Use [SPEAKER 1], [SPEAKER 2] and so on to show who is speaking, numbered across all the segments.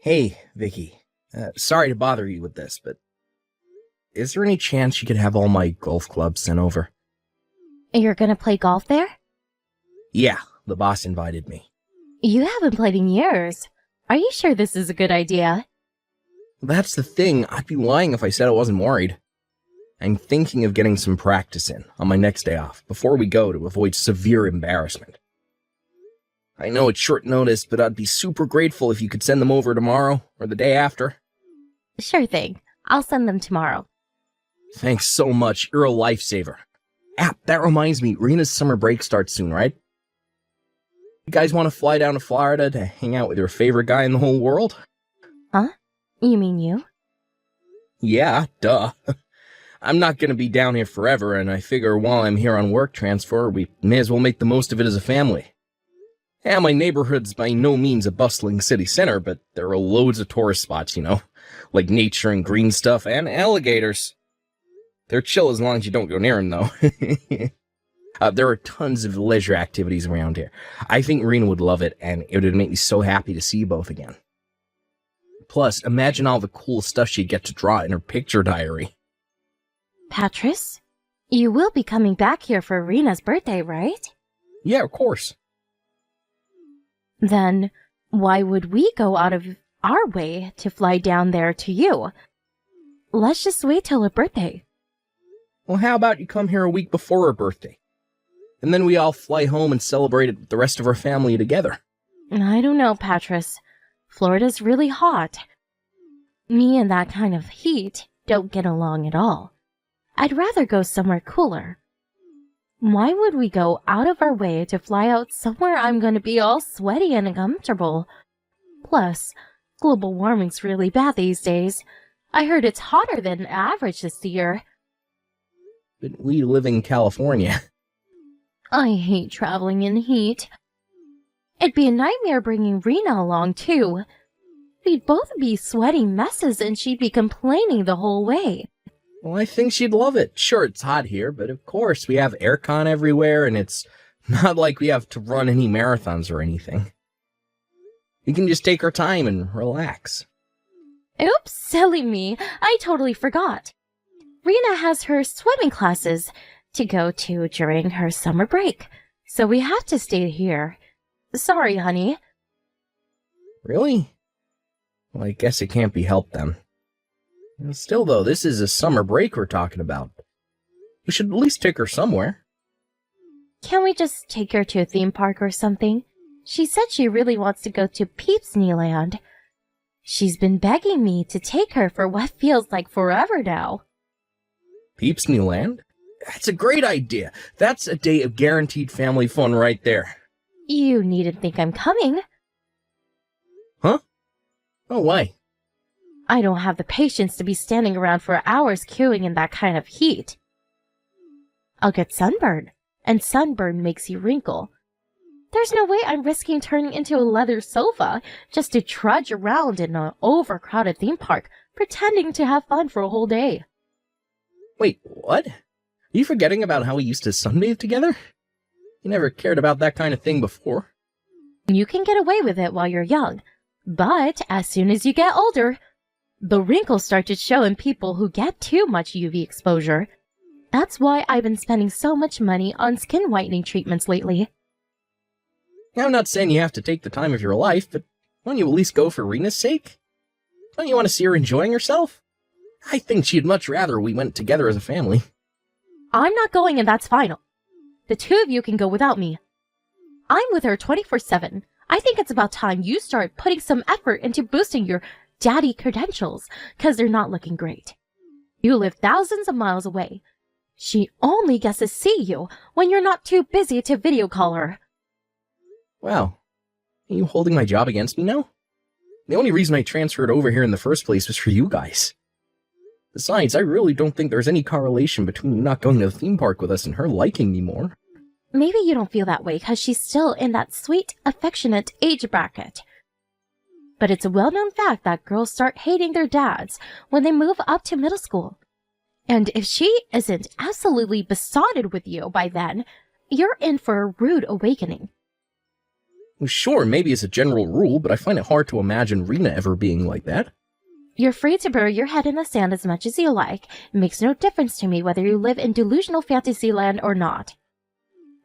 [SPEAKER 1] Hey, Vicky. Sorry to bother you with this, but is there any chance you could have all my golf clubs sent over?
[SPEAKER 2] You're gonna play golf there?
[SPEAKER 1] Yeah, the boss invited me.
[SPEAKER 2] You haven't played in years. Are you sure this is a good idea?
[SPEAKER 1] That's the thing, I'd be lying if I said I wasn't worried. I'm thinking of getting some practice in on my next day off, before we go to avoid severe embarrassment. I know it's short notice, but I'd be super grateful if you could send them over tomorrow, or the day after.
[SPEAKER 2] Sure thing. I'll send them tomorrow.
[SPEAKER 1] Thanks so much, you're a lifesaver. That reminds me, Rena's summer break starts soon, right? You guys want to fly down to Florida to hang out with your favorite guy in the whole world?
[SPEAKER 2] Huh? You mean you?
[SPEAKER 1] Yeah, duh. I'm not gonna be down here forever, and I figure while I'm here on work transfer, we may as well make the most of it as a family. Yeah, my neighborhood's by no means a bustling city center, but there are loads of tourist spots, like nature and green stuff, and alligators. They're chill as long as you don't go near them, though. There are tons of leisure activities around here. I think Rena would love it, and it would make me so happy to see you both again. Plus, imagine all the cool stuff she'd get to draw in her picture diary.
[SPEAKER 2] Patris, you will be coming back here for Rena's birthday, right?
[SPEAKER 1] Yeah, of course.
[SPEAKER 2] Then, why would we go out of our way to fly down there to you? Let's just wait till her birthday.
[SPEAKER 1] Well, how about you come here a week before her birthday? And then we all fly home and celebrate it with the rest of our family together.
[SPEAKER 2] I don't know, Patris. Florida's really hot. Me and that kind of heat don't get along at all. I'd rather go somewhere cooler. Why would we go out of our way to fly out somewhere I'm going to be all sweaty and uncomfortable? Plus, global warming's really bad these days. I heard it's hotter than average this year.
[SPEAKER 1] But we live in California.
[SPEAKER 2] I hate traveling in heat. It'd be a nightmare bringing Rena along, too. We'd both be sweaty messes and she'd be complaining the whole way.
[SPEAKER 1] Well, I think she'd love it. Sure, it's hot here, but of course we have aircon everywhere, and it's not like we have to run any marathons or anything. We can just take our time and relax.
[SPEAKER 2] Oops, silly me. I totally forgot. Rena has her swimming classes to go to during her summer break, so we have to stay here. Sorry, honey.
[SPEAKER 1] Really? Well, I guess it can't be helped then. Still, though, this is a summer break we're talking about. We should at least take her somewhere.
[SPEAKER 2] Can't we just take her to a theme park or something? She said she really wants to go to Peeps Land. She's been begging me to take her for what feels like forever now.
[SPEAKER 1] Peeps Land? That's a great idea. That's a day of guaranteed family fun right there.
[SPEAKER 2] You needn't think I'm coming.
[SPEAKER 1] Huh? Oh, why?
[SPEAKER 2] I don't have the patience to be standing around for hours queuing in that kind of heat. I'll get sunburned, and sunburn makes you wrinkle. There's no way I'm risking turning into a leather sofa just to trudge around in an overcrowded theme park, pretending to have fun for a whole day.
[SPEAKER 1] Wait, what? Are you forgetting about how we used to sunbathe together? You never cared about that kind of thing before.
[SPEAKER 2] You can get away with it while you're young, but as soon as you get older, the wrinkles start to show in people who get too much UV exposure. That's why I've been spending so much money on skin whitening treatments lately.
[SPEAKER 1] I'm not saying you have to take the time of your life, but why don't you at least go for Rena's sake? Don't you want to see her enjoying herself? I think she'd much rather we went together as a family.
[SPEAKER 2] I'm not going, and that's final. The two of you can go without me. I'm with her 24/7. I think it's about time you start putting some effort into boosting your daddy credentials, 'cause they're not looking great. You live thousands of miles away. She only gets to see you when you're not too busy to video call her.
[SPEAKER 1] Wow. Are you holding my job against me now? The only reason I transferred over here in the first place was for you guys. Besides, I really don't think there's any correlation between you not going to the theme park with us and her liking me more.
[SPEAKER 2] Maybe you don't feel that way because she's still in that sweet, affectionate age bracket. But it's a well-known fact that girls start hating their dads when they move up to middle school. And if she isn't absolutely besotted with you by then, you're in for a rude awakening.
[SPEAKER 1] Sure, maybe it's a general rule, but I find it hard to imagine Rena ever being like that.
[SPEAKER 2] You're free to bury your head in the sand as much as you like. It makes no difference to me whether you live in delusional fantasyland or not.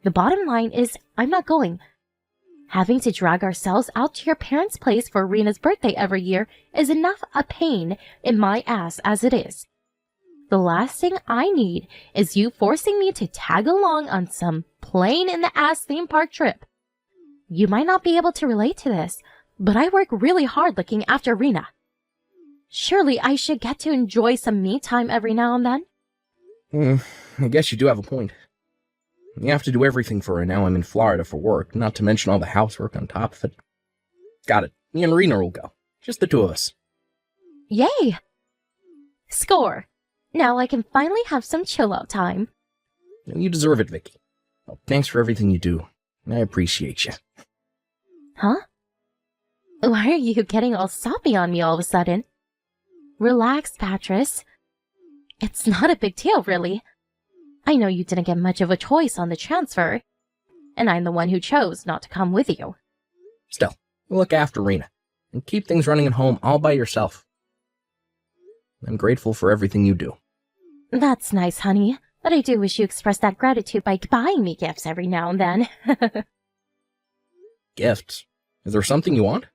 [SPEAKER 2] The bottom line is, I'm not going. Having to drag ourselves out to your parents' place for Rena's birthday every year is enough a pain in my ass as it is. The last thing I need is you forcing me to tag along on some plain-in-the-ass theme park trip. You might not be able to relate to this, but I work really hard looking after Rena. Surely I should get to enjoy some me time every now and then?
[SPEAKER 1] I guess you do have a point. You have to do everything for her now I'm in Florida for work, not to mention all the housework on top of it. Got it. Me and Rena will go. Just the two of us.
[SPEAKER 2] Yay! Score! Now I can finally have some chill-out time.
[SPEAKER 1] You deserve it, Vicky. Well, thanks for everything you do. I appreciate you.
[SPEAKER 2] Huh? Why are you getting all soppy on me all of a sudden? Relax, Patris. It's not a big deal, really. I know you didn't get much of a choice on the transfer, and I'm the one who chose not to come with you.
[SPEAKER 1] Still, look after Rena, and keep things running at home all by yourself. I'm grateful for everything you do.
[SPEAKER 2] That's nice, honey, but I do wish you expressed that gratitude by buying me gifts every now and then.
[SPEAKER 1] Gifts? Is there something you want?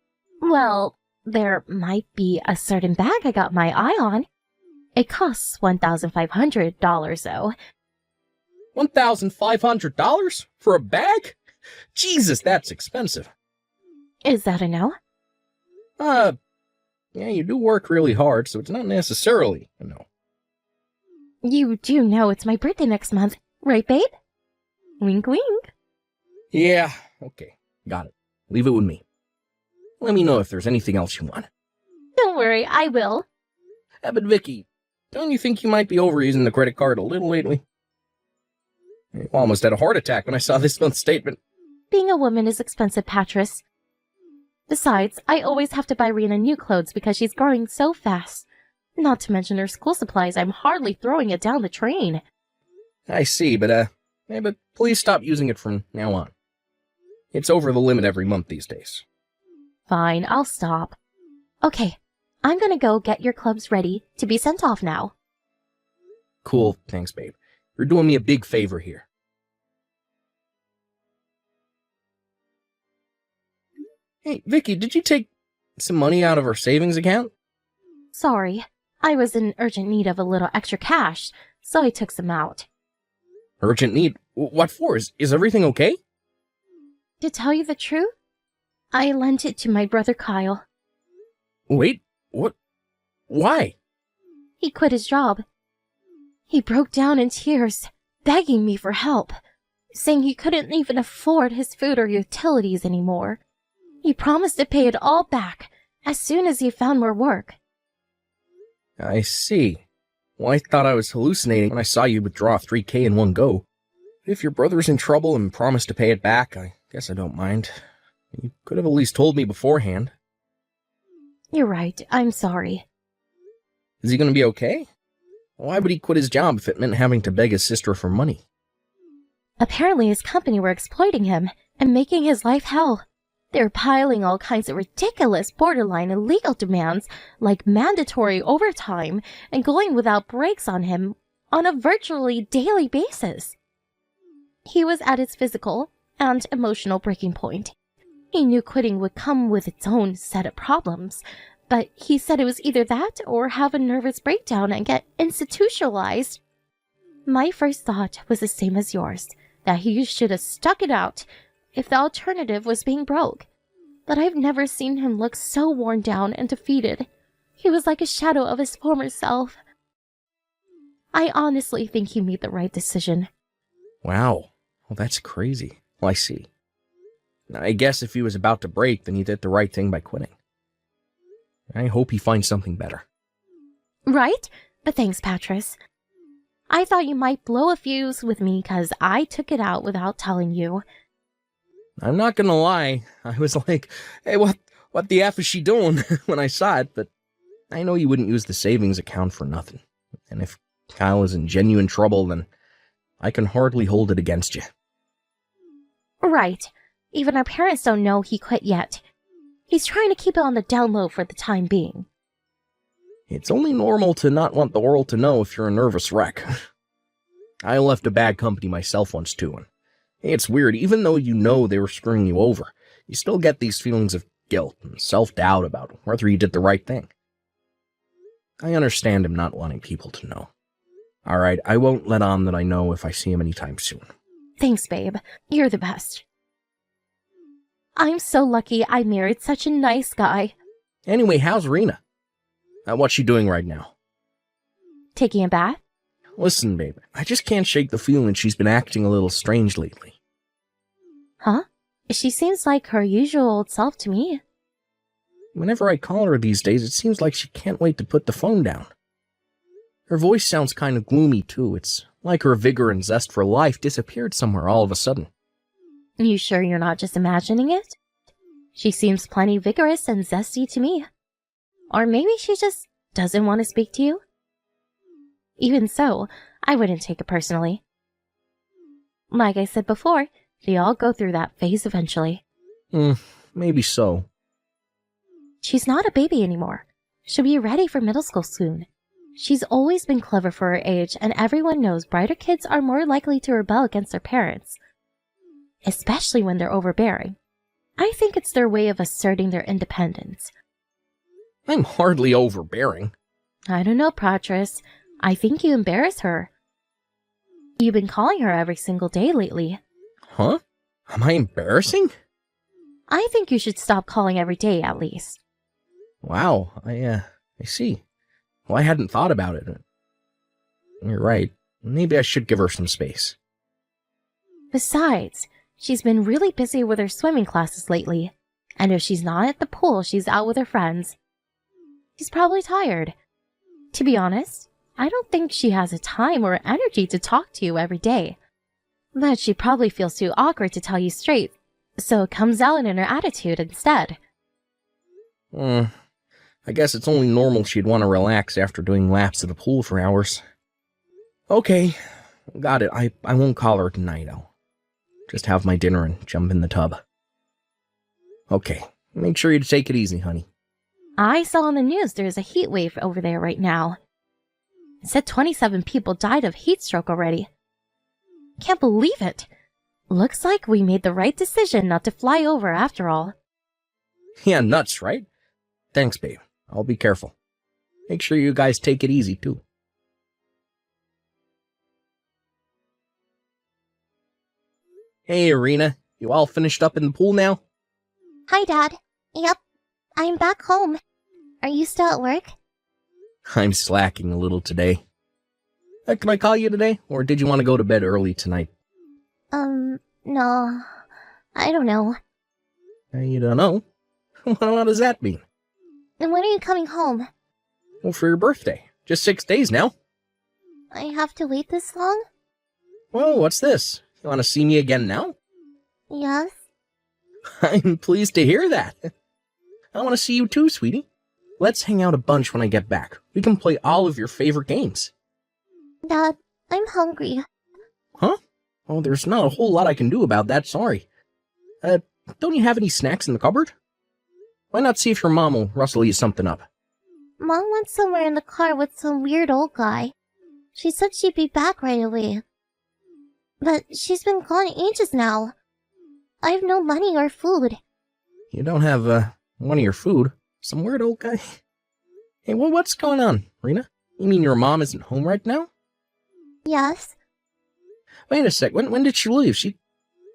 [SPEAKER 2] Well, there might be a certain bag I got my eye on. It costs $1,500, though.
[SPEAKER 1] $1,500 for a bag? Jesus, that's expensive.
[SPEAKER 2] Is that a no?
[SPEAKER 1] Yeah, you do work really hard, so it's not necessarily a no.
[SPEAKER 2] You do know it's my birthday next month, right, babe? Wink, wink.
[SPEAKER 1] Yeah, okay, got it. Leave it with me. Let me know if there's anything else you want.
[SPEAKER 2] Don't worry, I will.
[SPEAKER 1] But Vicky, don't you think you might be overusing the credit card a little lately? I almost had a heart attack when I saw this month's statement.
[SPEAKER 2] Being a woman is expensive, Patris. Besides, I always have to buy Rena new clothes because she's growing so fast. Not to mention her school supplies, I'm hardly throwing it down the drain.
[SPEAKER 1] I see, but please stop using it from now on. It's over the limit every month these days.
[SPEAKER 2] Fine, I'll stop. Okay, I'm gonna go get your clubs ready to be sent off now.
[SPEAKER 1] Cool, thanks, babe. You're doing me a big favor here. Hey, Vicky, did you take some money out of our savings account?
[SPEAKER 2] Sorry, I was in urgent need of a little extra cash, so I took some out.
[SPEAKER 1] Urgent need? What for? Is everything okay?
[SPEAKER 2] To tell you the truth, I lent it to my brother Kyle.
[SPEAKER 1] Wait, what? Why?
[SPEAKER 2] He quit his job. He broke down in tears, begging me for help, saying he couldn't even afford his food or utilities anymore. He promised to pay it all back as soon as he found more work.
[SPEAKER 1] I see. Well, I thought I was hallucinating when I saw you withdraw $3,000 in one go. If your brother's in trouble and promised to pay it back, I guess I don't mind. You could have at least told me beforehand.
[SPEAKER 2] You're right, I'm sorry.
[SPEAKER 1] Is he going to be okay? Why would he quit his job if it meant having to beg his sister for money?
[SPEAKER 2] Apparently his company were exploiting him and making his life hell. They were piling all kinds of ridiculous, borderline illegal demands like mandatory overtime and going without breaks on him on a virtually daily basis. He was at his physical and emotional breaking point. He knew quitting would come with its own set of problems, but he said it was either that or have a nervous breakdown and get institutionalized. My first thought was the same as yours, that he should have stuck it out if the alternative was being broke. But I've never seen him look so worn down and defeated. He was like a shadow of his former self. I honestly think he made the right decision.
[SPEAKER 1] Wow. Well, that's crazy. Well, I see. I guess if he was about to break, then he did the right thing by quitting. I hope he finds something better.
[SPEAKER 2] Right? But thanks, Patris. I thought you might blow a fuse with me because I took it out without telling you.
[SPEAKER 1] I'm not gonna lie, I was like, hey, what the F is she doing when I saw it, but I know you wouldn't use the savings account for nothing. And if Kyle is in genuine trouble, then I can hardly hold it against you.
[SPEAKER 2] Right. Even our parents don't know he quit yet. He's trying to keep it on the down low for the time being.
[SPEAKER 1] It's only normal to not want the world to know if you're a nervous wreck. I left a bad company myself once too, and it's weird, even though you know they were screwing you over, you still get these feelings of guilt and self-doubt about whether you did the right thing. I understand him not wanting people to know. Alright, I won't let on that I know if I see him anytime soon.
[SPEAKER 2] Thanks, babe. You're the best. I'm so lucky I married such a nice guy.
[SPEAKER 1] Anyway, how's Rena? What's she doing right now?
[SPEAKER 2] Taking a bath?
[SPEAKER 1] Listen, babe, I just can't shake the feeling she's been acting a little strange lately.
[SPEAKER 2] Huh? She seems like her usual old self to me.
[SPEAKER 1] Whenever I call her these days, it seems like she can't wait to put the phone down. Her voice sounds kind of gloomy, too. It's like her vigor and zest for life disappeared somewhere all of a sudden.
[SPEAKER 2] You sure you're not just imagining it? She seems plenty vigorous and zesty to me. Or maybe she just doesn't want to speak to you? Even so, I wouldn't take it personally. Like I said before, they all go through that phase eventually.
[SPEAKER 1] Maybe so.
[SPEAKER 2] She's not a baby anymore. She'll be ready for middle school soon. She's always been clever for her age, and everyone knows brighter kids are more likely to rebel against their parents. Especially when they're overbearing. I think it's their way of asserting their independence.
[SPEAKER 1] I'm hardly overbearing.
[SPEAKER 2] I don't know, Patras. I think you embarrass her. You've been calling her every single day lately.
[SPEAKER 1] Huh? Am I embarrassing?
[SPEAKER 2] I think you should stop calling every day, at least.
[SPEAKER 1] Wow, I see. Well, I hadn't thought about it. You're right. Maybe I should give her some space.
[SPEAKER 2] Besides, she's been really busy with her swimming classes lately. And if she's not at the pool, she's out with her friends. She's probably tired. To be honest, I don't think she has the time or energy to talk to you every day. But she probably feels too awkward to tell you straight, so it comes out in her attitude instead.
[SPEAKER 1] I guess it's only normal she'd want to relax after doing laps at the pool for hours. Okay, got it. I won't call her tonight. I'll just have my dinner and jump in the tub. Okay, make sure you take it easy, honey.
[SPEAKER 2] I saw on the news there's a heat wave over there right now. It said 27 people died of heat stroke already. Can't believe it. Looks like we made the right decision not to fly over after all.
[SPEAKER 1] Yeah, nuts, right? Thanks, babe. I'll be careful. Make sure you guys take it easy, too. Hey, Irina. You all finished up in the pool now?
[SPEAKER 3] Hi, Dad. Yep, I'm back home. Are you still at work?
[SPEAKER 1] I'm slacking a little today. Can I call you today, or did you want to go to bed early tonight?
[SPEAKER 3] No. I don't know.
[SPEAKER 1] You don't know? What does that mean?
[SPEAKER 3] And when are you coming home?
[SPEAKER 1] Well, for your birthday. Just 6 days now.
[SPEAKER 3] I have to wait this long?
[SPEAKER 1] Whoa, what's this? You want to see me again now?
[SPEAKER 3] Yes.
[SPEAKER 1] I'm pleased to hear that. I want to see you too, sweetie. Let's hang out a bunch when I get back. We can play all of your favorite games.
[SPEAKER 3] Dad, I'm hungry.
[SPEAKER 1] Huh? Oh, there's not a whole lot I can do about that, sorry. Don't you have any snacks in the cupboard? Why not see if your mom will rustle you something up?
[SPEAKER 3] Mom went somewhere in the car with some weird old guy. She said she'd be back right away. But she's been gone ages now. I have no money or food.
[SPEAKER 1] You don't have, one of your food? Some weird old guy? Hey, what's going on, Rena? You mean your mom isn't home right now?
[SPEAKER 3] Yes.
[SPEAKER 1] Wait a sec, when did she leave? She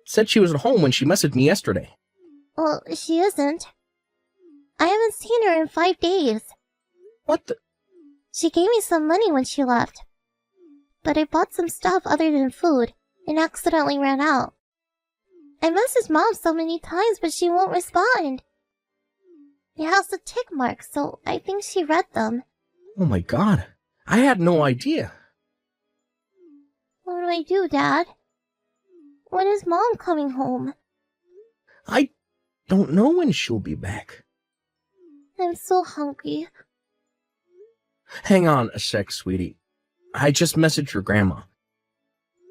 [SPEAKER 1] said she was at home when she messaged me yesterday.
[SPEAKER 3] Well, she isn't. I haven't seen her in 5 days.
[SPEAKER 1] What the?
[SPEAKER 3] She gave me some money when she left. But I bought some stuff other than food and accidentally ran out. I messaged Mom so many times, but she won't respond. It has a tick mark, so I think she read them.
[SPEAKER 1] Oh my god, I had no idea.
[SPEAKER 3] What do I do, Dad? When is Mom coming home?
[SPEAKER 1] I don't know when she'll be back.
[SPEAKER 3] I'm so hungry.
[SPEAKER 1] Hang on a sec, sweetie. I just messaged your grandma.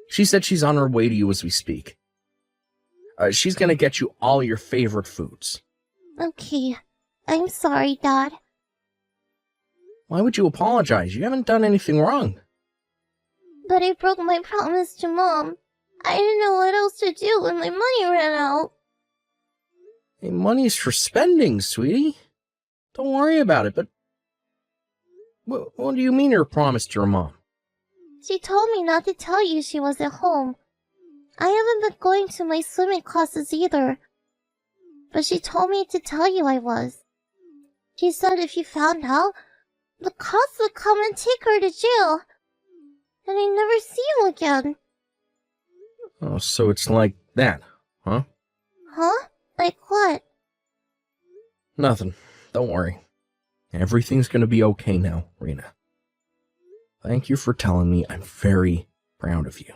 [SPEAKER 1] She said she's on her way to you as we speak. She's gonna get you all your favorite foods.
[SPEAKER 3] Okay. I'm sorry, Dad.
[SPEAKER 1] Why would you apologize? You haven't done anything wrong.
[SPEAKER 3] But I broke my promise to Mom. I didn't know what else to do when my money ran out.
[SPEAKER 1] Hey, money's for spending, sweetie. Don't worry about it, but... What do you mean your promise to your mom?
[SPEAKER 3] She told me not to tell you she was at home. I haven't been going to my swimming classes either. But she told me to tell you I was. She said if you found out, the cops would come and take her to jail. And I'd never see you again.
[SPEAKER 1] Oh, so it's like that, huh?
[SPEAKER 3] Huh? Like what?
[SPEAKER 1] Nothing. Don't worry. Everything's gonna be okay now, Rena. Thank you for telling me. I'm very proud of you.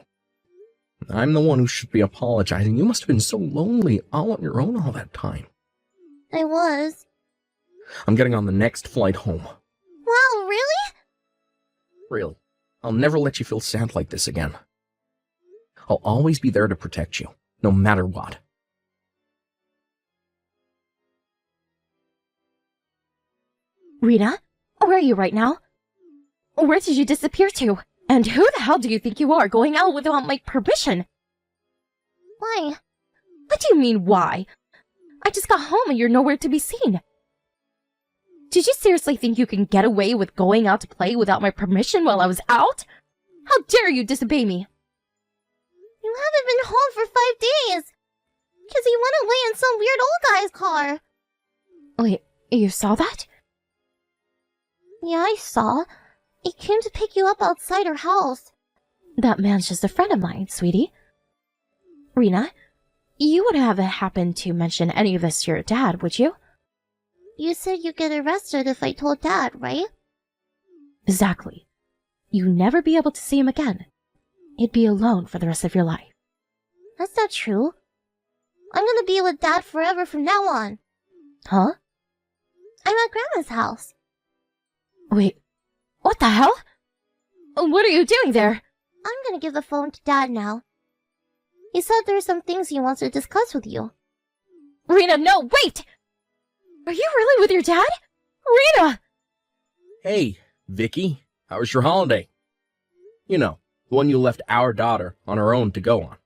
[SPEAKER 1] I'm the one who should be apologizing. You must have been so lonely all on your own all that time.
[SPEAKER 3] I was.
[SPEAKER 1] I'm getting on the next flight home.
[SPEAKER 3] Wow, really?
[SPEAKER 1] Really. I'll never let you feel sad like this again. I'll always be there to protect you, no matter what.
[SPEAKER 2] Rena, where are you right now? Where did you disappear to? And who the hell do you think you are going out without my permission?
[SPEAKER 3] Why?
[SPEAKER 2] What do you mean, why? I just got home and you're nowhere to be seen. Did you seriously think you can get away with going out to play without my permission while I was out? How dare you disobey me?
[SPEAKER 3] You haven't been home for 5 days. Because you went away in some weird old guy's car.
[SPEAKER 2] Wait, you saw that?
[SPEAKER 3] Yeah, I saw. He came to pick you up outside her house.
[SPEAKER 2] That man's just a friend of mine, sweetie. Rena, you wouldn't have happened to mention any of this to your dad, would you?
[SPEAKER 3] You said you'd get arrested if I told Dad, right?
[SPEAKER 2] Exactly. You'd never be able to see him again. He'd be alone for the rest of your life.
[SPEAKER 3] That's not true. I'm gonna be with Dad forever from now on.
[SPEAKER 2] Huh?
[SPEAKER 3] I'm at Grandma's house.
[SPEAKER 2] Wait, what the hell? What are you doing there?
[SPEAKER 3] I'm gonna give the phone to Dad now. He said there's some things he wants to discuss with you.
[SPEAKER 2] Rena, no, wait! Are you really with your dad? Rena!
[SPEAKER 1] Hey, Vicky, how was your holiday? You know, the one you left our daughter on her own to go on.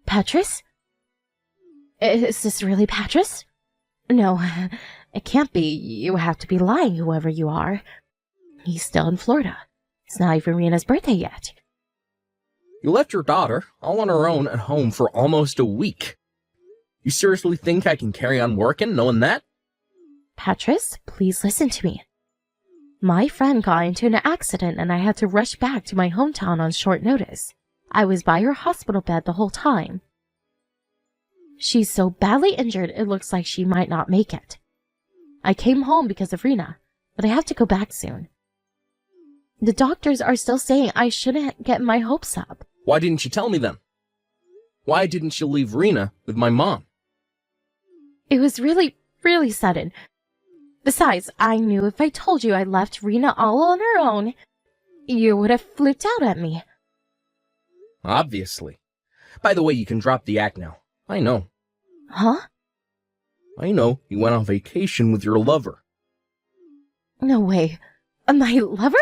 [SPEAKER 2] Patris? Is this really Patris? No, it can't be. You have to be lying, whoever you are. He's still in Florida. It's not even Rena's birthday yet.
[SPEAKER 1] You left your daughter all on her own at home for almost a week. You seriously think I can carry on working knowing that?
[SPEAKER 2] Patris, please listen to me. My friend got into an accident and I had to rush back to my hometown on short notice. I was by her hospital bed the whole time. She's so badly injured it looks like she might not make it. I came home because of Rena, but I have to go back soon. The doctors are still saying I shouldn't get my hopes up.
[SPEAKER 1] Why didn't you tell me then? Why didn't you leave Rena with my mom?
[SPEAKER 2] It was really sudden. Besides, I knew if I told you I left Rena all on her own, you would have flipped out at me.
[SPEAKER 1] Obviously. By the way, you can drop the act now. I know.
[SPEAKER 2] Huh?
[SPEAKER 1] I know you went on vacation with your lover.
[SPEAKER 2] No way. My lover?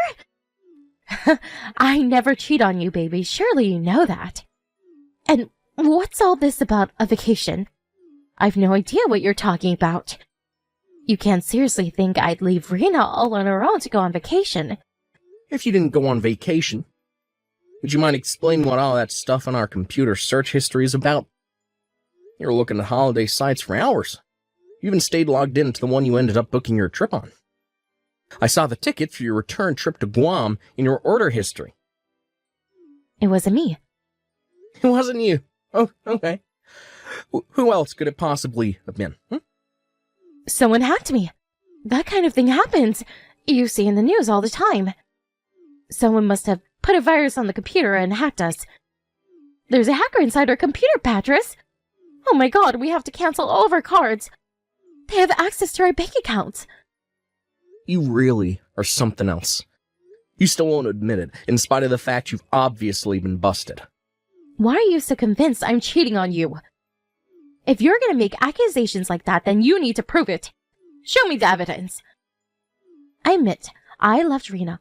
[SPEAKER 2] I never cheat on you, baby. Surely you know that. And what's all this about a vacation? I've no idea what you're talking about. You can't seriously think I'd leave Rena all on her own to go on vacation.
[SPEAKER 1] If you didn't go on vacation, would you mind explaining what all that stuff on our computer search history is about? You were looking at holiday sites for hours. You even stayed logged in to the one you ended up booking your trip on. I saw the ticket for your return trip to Guam in your order history.
[SPEAKER 2] It wasn't me.
[SPEAKER 1] It wasn't you. Oh, okay. Who else could it possibly have been?
[SPEAKER 2] Someone hacked me. That kind of thing happens. You see in the news all the time. Someone must have put a virus on the computer and hacked us. There's a hacker inside our computer, Patris. Oh my god, we have to cancel all of our cards. They have access to our bank accounts.
[SPEAKER 1] You really are something else. You still won't admit it, in spite of the fact you've obviously been busted.
[SPEAKER 2] Why are you so convinced I'm cheating on you? If you're gonna make accusations like that, then you need to prove it. Show me the evidence. I admit, I left Rena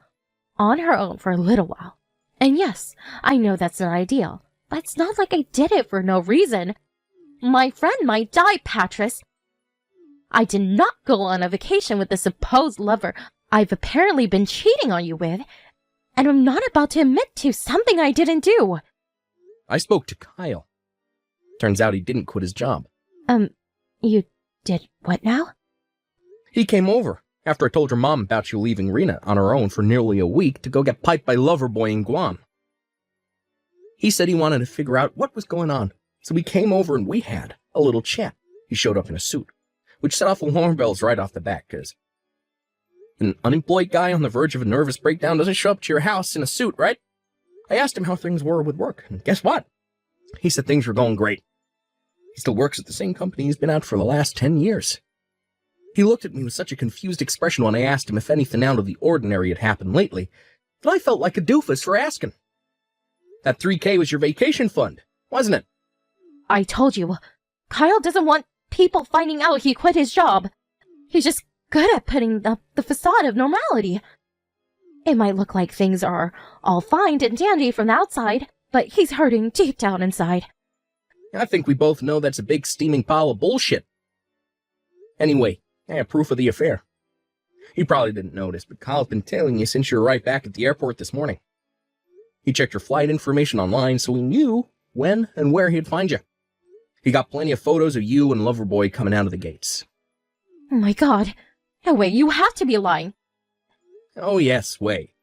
[SPEAKER 2] on her own for a little while. And yes, I know that's not ideal, but it's not like I did it for no reason. My friend might die, Patris. I did not go on a vacation with the supposed lover I've apparently been cheating on you with, and I'm not about to admit to something I didn't do.
[SPEAKER 1] I spoke to Kyle. Turns out he didn't quit his job.
[SPEAKER 2] You did what now?
[SPEAKER 1] He came over after I told your mom about you leaving Rena on her own for nearly a week to go get piped by Loverboy in Guam. He said he wanted to figure out what was going on, so he came over and we had a little chat. He showed up in a suit, which set off alarm bells right off the bat, because an unemployed guy on the verge of a nervous breakdown doesn't show up to your house in a suit, right? I asked him how things were with work, and guess what? He said things were going great. He still works at the same company he's been at for the last 10 years. He looked at me with such a confused expression when I asked him if anything out of the ordinary had happened lately, that I felt like a doofus for asking. That $3,000 was your vacation fund, wasn't it?
[SPEAKER 2] I told you, Kyle doesn't want people finding out he quit his job. He's just good at putting up the facade of normality. It might look like things are all fine and dandy from the outside, but he's hurting deep down inside.
[SPEAKER 1] I think we both know that's a big steaming pile of bullshit. Anyway, I have proof of the affair. You probably didn't notice, but Kyle's been tailing you since you were right back at the airport this morning. He checked your flight information online, so he knew when and where he'd find you. He got plenty of photos of you and Loverboy coming out of the gates.
[SPEAKER 2] Oh my god. No way, you have to be lying.
[SPEAKER 1] Oh yes, Way.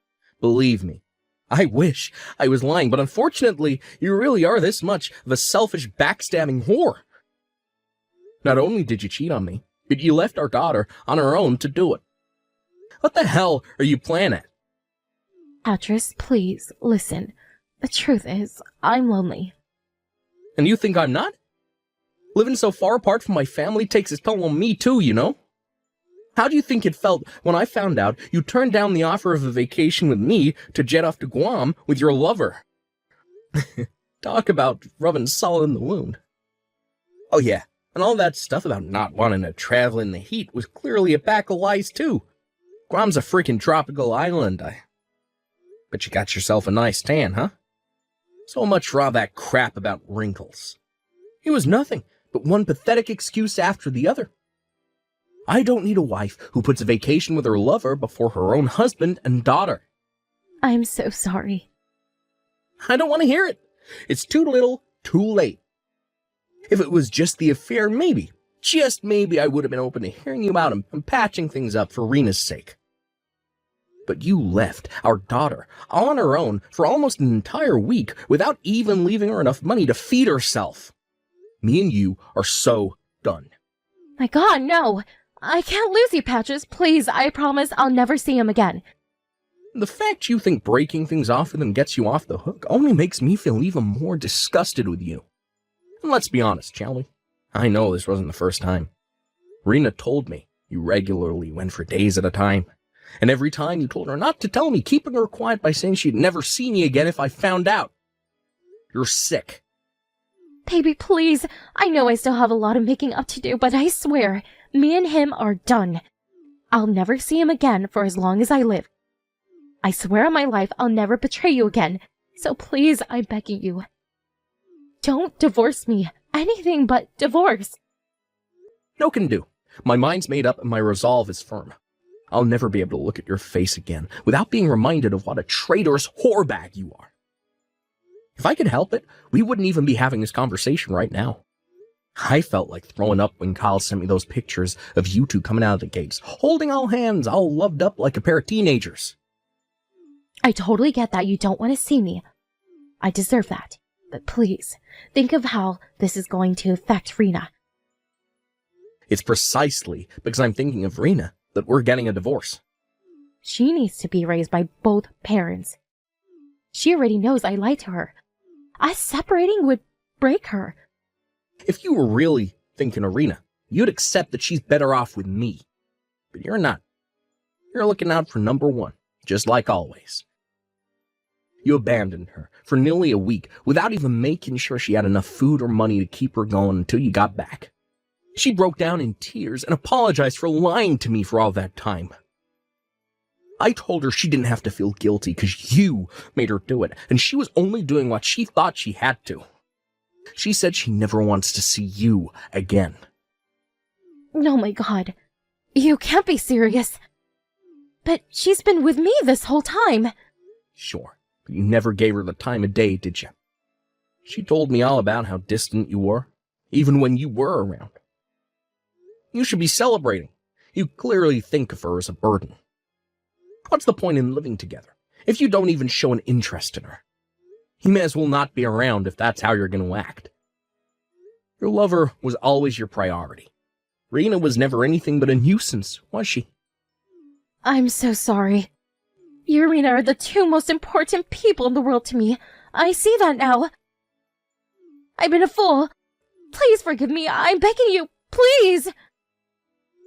[SPEAKER 1] Believe me. I wish I was lying, but unfortunately, you really are this much of a selfish, backstabbing whore. Not only did you cheat on me, but you left our daughter on her own to do it. What the hell are you planning?
[SPEAKER 2] Patris, please, listen. The truth is, I'm lonely.
[SPEAKER 1] And you think I'm not? Living so far apart from my family takes its toll on me too, you know? How do you think it felt when I found out you turned down the offer of a vacation with me to jet off to Guam with your lover? Talk about rubbing salt in the wound. Oh yeah, and all that stuff about not wanting to travel in the heat was clearly a pack of lies too. Guam's a freaking tropical island. But you got yourself a nice tan, huh? So much for all that crap about wrinkles. It was nothing but one pathetic excuse after the other. I don't need a wife who puts a vacation with her lover before her own husband and daughter.
[SPEAKER 2] I'm so sorry.
[SPEAKER 1] I don't want to hear it. It's too little, too late. If it was just the affair, maybe, just maybe I would have been open to hearing you out and patching things up for Rena's sake. But you left our daughter on her own for almost an entire week without even leaving her enough money to feed herself. Me and you are so done.
[SPEAKER 2] My god, no! I can't lose you, Patris. Please, I promise I'll never see him again.
[SPEAKER 1] The fact you think breaking things off with him gets you off the hook only makes me feel even more disgusted with you. And let's be honest, shall we? I know this wasn't the first time. Rena told me you regularly went for days at a time. And every time you told her not to tell me, keeping her quiet by saying she'd never see me again if I found out. You're sick.
[SPEAKER 2] Baby, please. I know I still have a lot of making up to do, but I swear, me and him are done. I'll never see him again for as long as I live. I swear on my life I'll never betray you again. So please, I'm begging you. Don't divorce me. Anything but divorce.
[SPEAKER 1] No can do. My mind's made up and my resolve is firm. I'll never be able to look at your face again without being reminded of what a traitorous whorebag you are. If I could help it, we wouldn't even be having this conversation right now. I felt like throwing up when Kyle sent me those pictures of you two coming out of the gates, holding all hands, all loved up like a pair of teenagers.
[SPEAKER 2] I totally get that you don't want to see me. I deserve that. But please, think of how this is going to affect Rena.
[SPEAKER 1] It's precisely because I'm thinking of Rena that we're getting a divorce.
[SPEAKER 2] She needs to be raised by both parents. She already knows I lied to her. Us separating would break her.
[SPEAKER 1] If you were really thinking of Rena, you'd accept that she's better off with me. But you're not. You're looking out for number one, just like always. You abandoned her for nearly a week without even making sure she had enough food or money to keep her going until you got back. She broke down in tears and apologized for lying to me for all that time. I told her she didn't have to feel guilty because you made her do it, and she was only doing what she thought she had to. She said she never wants to see you again.
[SPEAKER 2] Oh my god. You can't be serious. But she's been with me this whole time.
[SPEAKER 1] Sure, but you never gave her the time of day, did you? She told me all about how distant you were, even when you were around. You should be celebrating. You clearly think of her as a burden. What's the point in living together if you don't even show an interest in her? You may as well not be around if that's how you're going to act. Your lover was always your priority. Rena was never anything but a nuisance, was she?
[SPEAKER 2] I'm so sorry. You and Rena are the two most important people in the world to me. I see that now. I've been a fool. Please forgive me. I'm begging you. Please.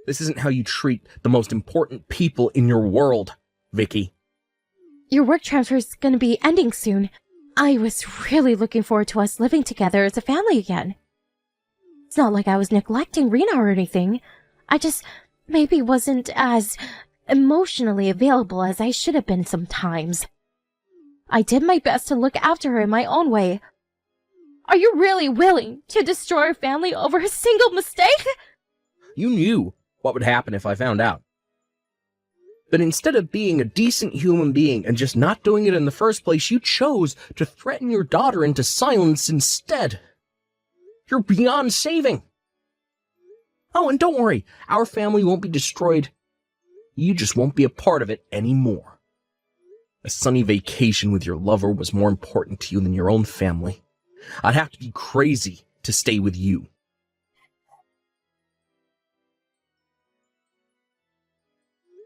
[SPEAKER 1] This isn't how you treat the most important people in your world, Vicky.
[SPEAKER 2] Your work transfer is going to be ending soon. I was really looking forward to us living together as a family again. It's not like I was neglecting Rena or anything. I just maybe wasn't as emotionally available as I should have been sometimes. I did my best to look after her in my own way. Are you really willing to destroy our family over a single mistake?
[SPEAKER 1] You knew what would happen if I found out. But instead of being a decent human being and just not doing it in the first place, you chose to threaten your daughter into silence instead. You're beyond saving. Oh, and don't worry, our family won't be destroyed. You just won't be a part of it anymore. A sunny vacation with your lover was more important to you than your own family. I'd have to be crazy to stay with you.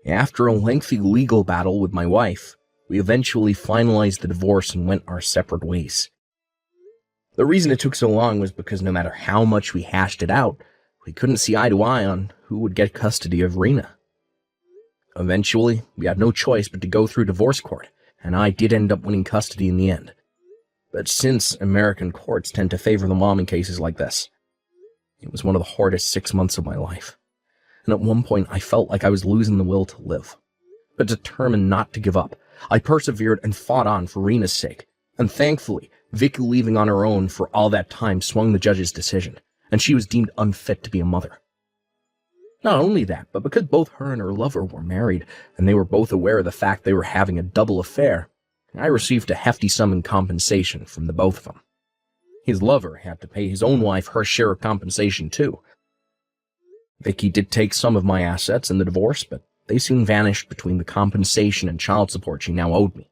[SPEAKER 1] After a lengthy legal battle with my wife, we eventually finalized the divorce and went our separate ways. The reason it took so long was because no matter how much we hashed it out, we couldn't see eye to eye on who would get custody of Rena. Eventually, we had no choice but to go through divorce court, and I did end up winning custody in the end. But since American courts tend to favor the mom in cases like this, it was one of the hardest 6 months of my life. And at one point I felt like I was losing the will to live. But determined not to give up, I persevered and fought on for Rena's sake. And thankfully, Vicky leaving on her own for all that time swung the judge's decision, and she was deemed unfit to be a mother. Not only that, but because both her and her lover were married, and they were both aware of the fact they were having a double affair, I received a hefty sum in compensation from the both of them. His lover had to pay his own wife her share of compensation too. Vicky did take some of my assets in the divorce, but they soon vanished between the compensation and child support she now owed me.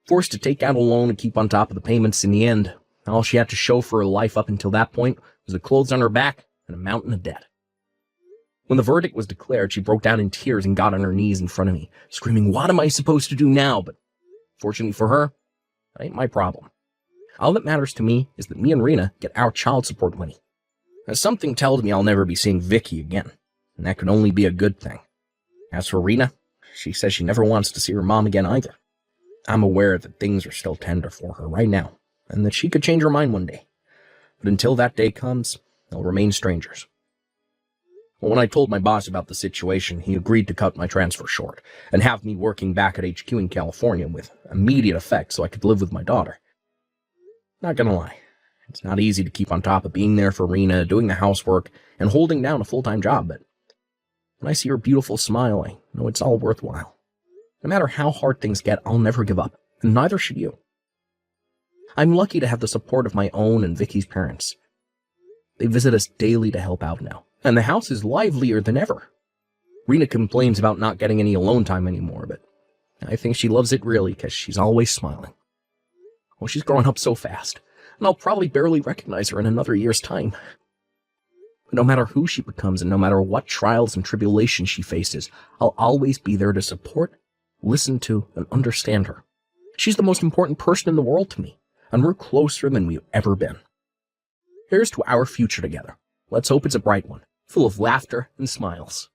[SPEAKER 1] Forced to take out a loan and keep on top of the payments in the end, all she had to show for her life up until that point was the clothes on her back and a mountain of debt. When the verdict was declared, she broke down in tears and got on her knees in front of me, screaming, "What am I supposed to do now?" But fortunately for her, that ain't my problem. All that matters to me is that me and Rena get our child support money. As something tells me I'll never be seeing Vicky again, and that could only be a good thing. As for Rena, she says she never wants to see her mom again either. I'm aware that things are still tender for her right now, and that she could change her mind one day. But until that day comes, they'll remain strangers. When I told my boss about the situation, he agreed to cut my transfer short and have me working back at HQ in California with immediate effect so I could live with my daughter. Not gonna lie, it's not easy to keep on top of being there for Rena, doing the housework, and holding down a full-time job, but when I see her beautiful smile, I know it's all worthwhile. No matter how hard things get, I'll never give up, and neither should you. I'm lucky to have the support of my own and Vicky's parents. They visit us daily to help out now, and the house is livelier than ever. Rena complains about not getting any alone time anymore, but I think she loves it really because she's always smiling. Well, she's growing up so fast, and I'll probably barely recognize her in another year's time. But no matter who she becomes and no matter what trials and tribulations she faces, I'll always be there to support, listen to, and understand her. She's the most important person in the world to me, and we're closer than we've ever been. Here's to our future together. Let's hope it's a bright one, full of laughter and smiles.